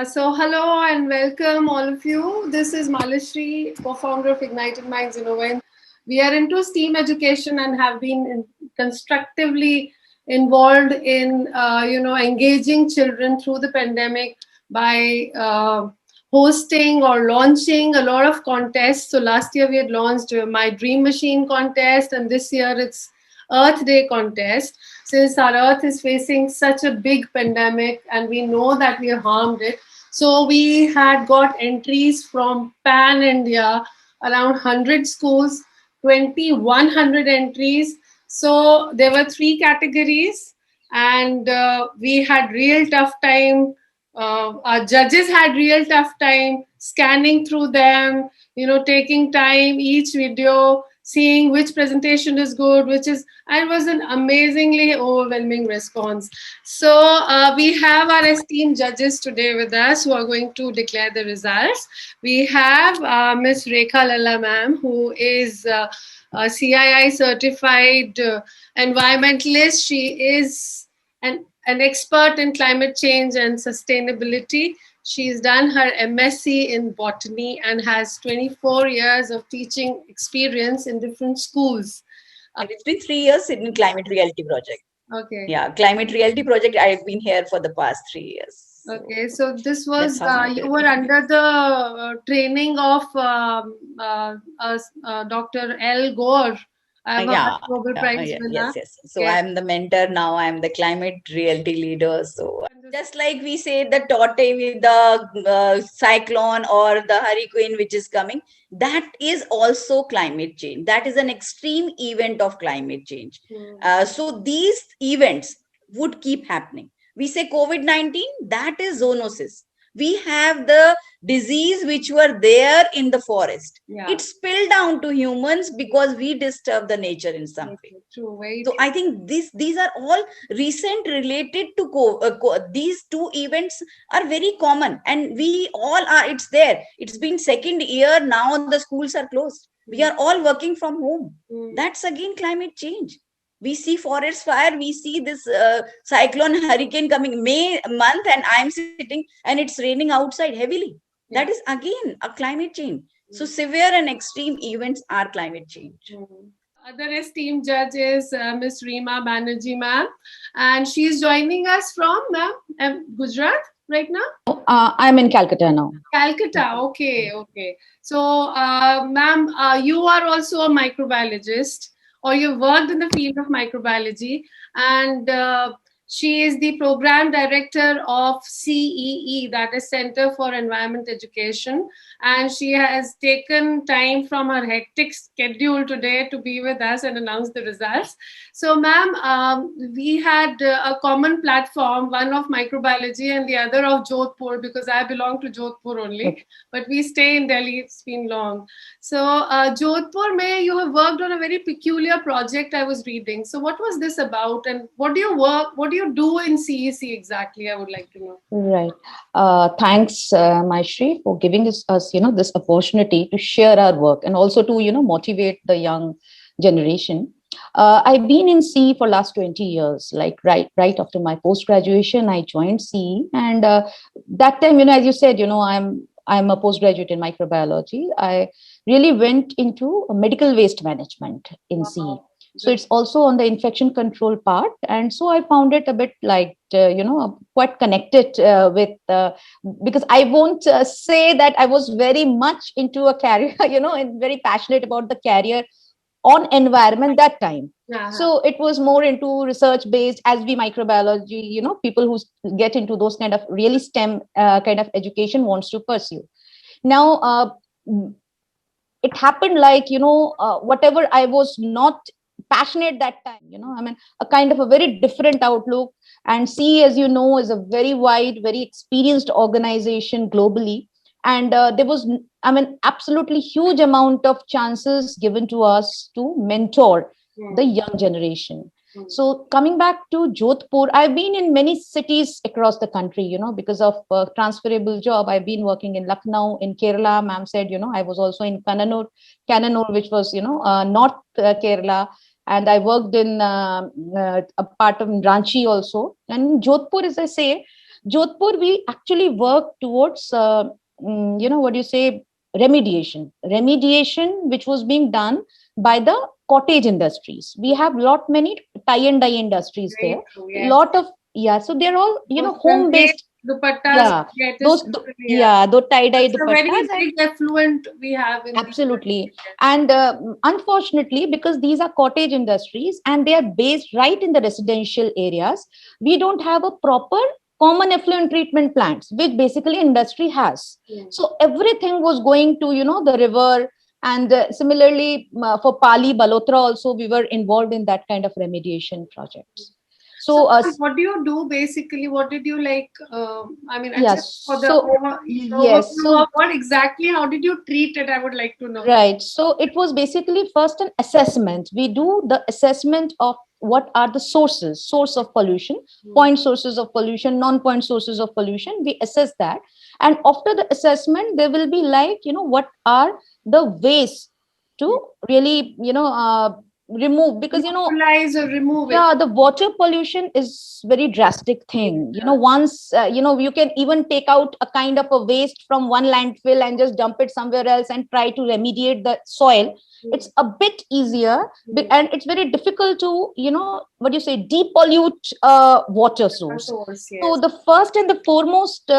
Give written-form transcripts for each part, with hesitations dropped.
Hello and welcome all of you. This is Malashri, co-founder of Ignited Minds Innovate. We are into STEAM education and have been constructively involved in, engaging children through the pandemic by hosting or launching a lot of contests. So last year we had launched My Dream Machine contest, and this year it's Earth Day contest. Since our Earth is facing such a big pandemic and we know that we have harmed it, so we had got entries from pan India, around 100 schools, 2,100 entries. So there were three categories, and we had real tough time. Our judges had real tough time scanning through them, taking time each video, seeing which presentation is good, which is, and it was an amazingly overwhelming response. So we have our esteemed judges today with us who are going to declare the results. We have Ms. Rekha Lalla ma'am, who is a CII certified environmentalist. She is an expert in climate change and sustainability. She's done her MSc in botany and has 24 years of teaching experience in different schools. It's been 3 years in Climate Reality Project. Okay. Yeah, Climate Reality Project, I've been here for the past 3 years. Okay, so this was, you were under the training of Dr. Al Gore. Nobel Prize winner. Yes. So I'm the mentor now. I'm the climate reality leader. So just like we say the Tote with the cyclone or the hurricane which is coming, that is also climate change. That is an extreme event of climate change. So these events would keep happening. We say COVID-19, that is zoonosis. We have the disease which were there in the forest. Yeah. It spilled down to humans because we disturb the nature in some way. True, so I think these are all recent related to these two events are very common, and we all are. It's there. It's been second year now. The schools are closed. We are all working from home. That's again climate change. We see forest fire, we see this cyclone hurricane coming May month, and I'm sitting and it's raining outside heavily. That is again a climate change. So severe and extreme events are climate change. Other esteemed judge is Ms. Reema Banerjee ma'am, and she's joining us from Gujarat right now? I'm in Calcutta now. Calcutta, okay. So, ma'am, you are also a microbiologist, or you worked in the field of microbiology, and she is the program director of CEE, that is Center for Environment Education, and she has taken time from her hectic schedule today to be with us and announce the results. So, ma'am, we had a common platform, one of microbiology and the other of Jodhpur, because I belong to Jodhpur only, but we stay in Delhi, it's been long. So, Jodhpur, you have worked on a very peculiar project I was reading. So, what was this about, and what do you do in CEC exactly? I would like to know. Right. Thanks, Maishri, for giving us this opportunity to share our work and also to motivate the young generation. I've been in CE for last 20 years. Like right after my post graduation, I joined CE, and that time, as you said, I'm a postgraduate in microbiology. I really went into medical waste management in CE. So it's also on the infection control part. And so I found it a bit like, quite connected with, because I won't say that I was very much into a career, and very passionate about the career on environment that time. So it was more into research based, as we microbiology, people who get into those kind of really STEM kind of education wants to pursue. Now, it happened like, whatever I was not passionate that time, a kind of a very different outlook. And CE, as you know, is a very wide, very experienced organization globally. And there was, absolutely huge amount of chances given to us to mentor the young generation. So coming back to Jodhpur, I've been in many cities across the country, because of transferable job. I've been working in Lucknow, in Kerala. Ma'am said, I was also in Kannur, which was, North Kerala. And I worked in a part of Ranchi also. And Jodhpur, as I say, Jodhpur, we actually work towards, remediation, which was being done by the cottage industries. We have many tie and dye industries Very there. true, yes. Lot of, so they're all, Those home based. dupattas, Yeah, it is those, totally, yeah. those tie dye It's a very dupattas. big affluent we have in Absolutely. And unfortunately, because these are cottage industries and they are based right in the residential areas, we don't have a proper common effluent treatment plants, which basically industry has. Yeah. So everything was going to, the river. And similarly, for Pali, Balotra also, we were involved in that kind of remediation projects. So what do you do basically? What did you like? I mean, yes. for the Yes. So what exactly? How did you treat it? I would like to know. Right. So it was basically first an assessment. We do the assessment of what are the source of pollution, point sources of pollution, non-point sources of pollution. We assess that, and after the assessment, there will be like what are the ways to really remove, because neutralize or remove it. yeah, the water pollution is very drastic thing. Once you can even take out a kind of a waste from one landfill and just dump it somewhere else and try to remediate the soil. It's a bit easier, and it's very difficult to depollute water source. Yes. So the first and the foremost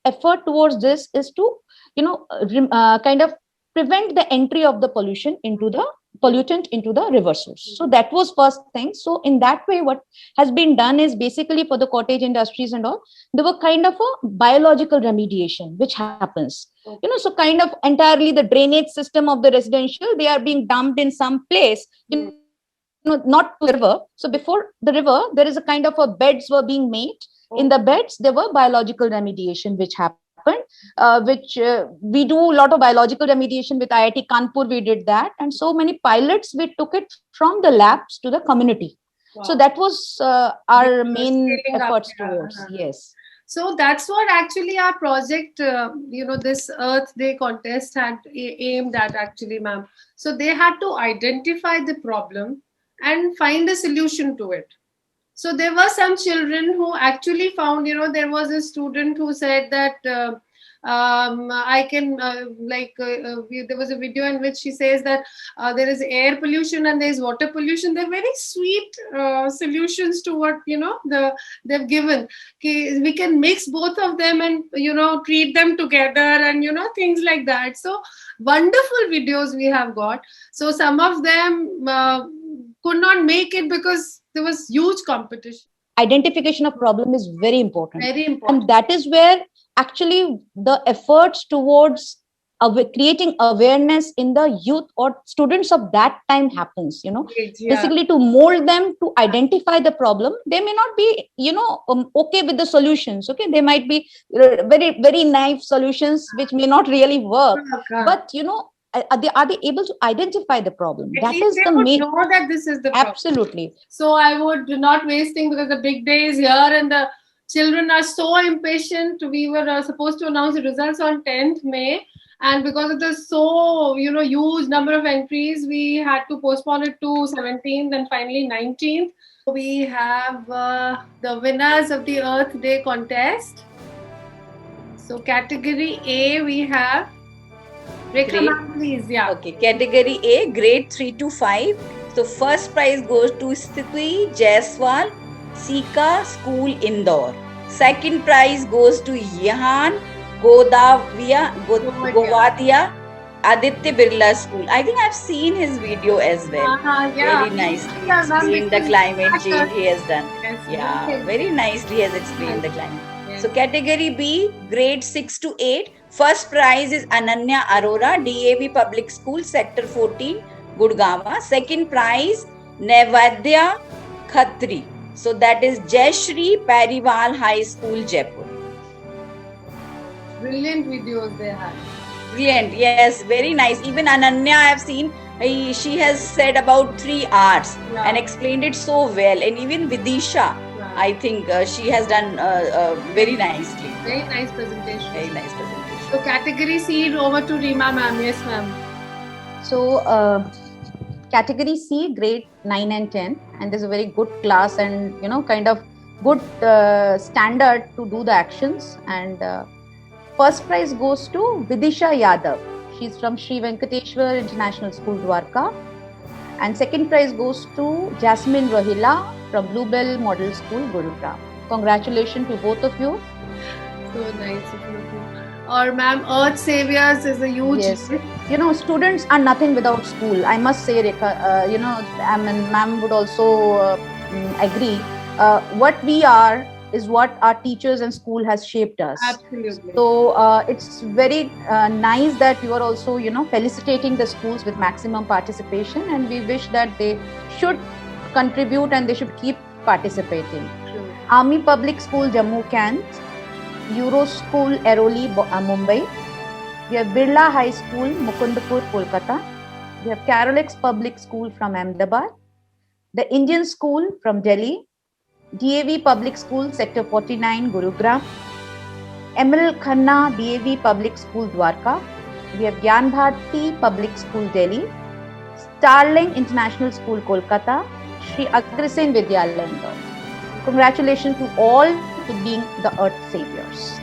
effort towards this is to kind of prevent the entry of the pollution into the pollutant into the river source. So that was first thing. So in that way, what has been done is basically for the cottage industries and all, there were kind of a biological remediation which happens. So kind of entirely the drainage system of the residential, they are being dumped in some place, not to the river. So before the river, there is a kind of a beds were being made. In the beds, there were biological remediation which happened. We do a lot of biological remediation with IIT Kanpur. We did that, and so many pilots we took it from the labs to the community. Wow. So that was our main efforts towards. Yes. So that's what actually our project, this Earth Day contest had aimed at actually, ma'am. So they had to identify the problem and find a solution to it. So there were some children who actually found, there was a student who said that I can there was a video in which she says that there is air pollution and there is water pollution. They're very sweet solutions to what they've given. Okay, we can mix both of them and treat them together and things like that. So wonderful videos we have got. So some of them could not make it because there was huge competition. Identification of problem is very important. Very important. And that is where actually the efforts towards creating awareness in the youth or students of that time happens, basically to mold them to identify the problem. They may not be, okay with the solutions. Okay. They might be very, very naive solutions, which may not really work, but are they able to identify the problem? At least they would know that this is the problem. Absolutely. So I would not wasting, because the big day is here and the children are so impatient. We were supposed to announce the results on 10th May. And because of the huge number of entries, we had to postpone it to 17th and finally 19th. We have the winners of the Earth Day contest. So category A, we have Rekha ma'am, please. Yeah. Okay. Category A, grade 3 to 5. So first prize goes to Sthiti Jaiswal, Sika School, Indore. Second prize goes to Yahan Govadia, Aditya Birla School. I think I've seen his video as well. Yeah. Very nicely explained the climate change he has done. Yeah, very nicely he has explained the climate. So category B, grade 6 to 8. First prize is Ananya Arora, DAV Public School, Sector 14, Gurgaon. Second prize, Nevadya Khatri. So that is Jayashri Parival High School, Jaipur. Brilliant videos they have. Brilliant, yes, very nice. Even Ananya, I have seen, she has said about 3 hours and explained it so well. And even Vidisha, I think she has done very nicely. Very nice presentation. Very nice presentation. So category C, over to Reema ma'am. Yes, ma'am. So category C, grade 9 and 10, and there's a very good class and kind of good standard to do the actions. And first prize goes to Vidisha Yadav. She's from Sri Venkateshwar International School, Dwarka. And second prize goes to Jasmine Rohila from Bluebell Model School, Gurugram. Congratulations to both of you. So nice of you. Or ma'am, Earth Saviors is a huge. Yes. You know, students are nothing without school. I must say, Rekha, you know, I mean, ma'am would also agree. What we are is what our teachers and school has shaped us. Absolutely. So it's very nice that you are also, you know, felicitating the schools with maximum participation, and we wish that they should contribute and they should keep participating. True. Army Public School, Jammu Kent, Euro School, Airoli, Mumbai. We have Birla High School, Mukundapur, Kolkata. We have Carolex Public School from Ahmedabad. The Indian School from Delhi. DAV Public School, Sector 49, Gurugram. ML Khanna DAV Public School, Dwarka. We have Gyan Bharati Public School, Delhi. Starling International School, Kolkata. Sri Agrasen Vidyalaya, Indore. Congratulations to all for being the Earth Saviors.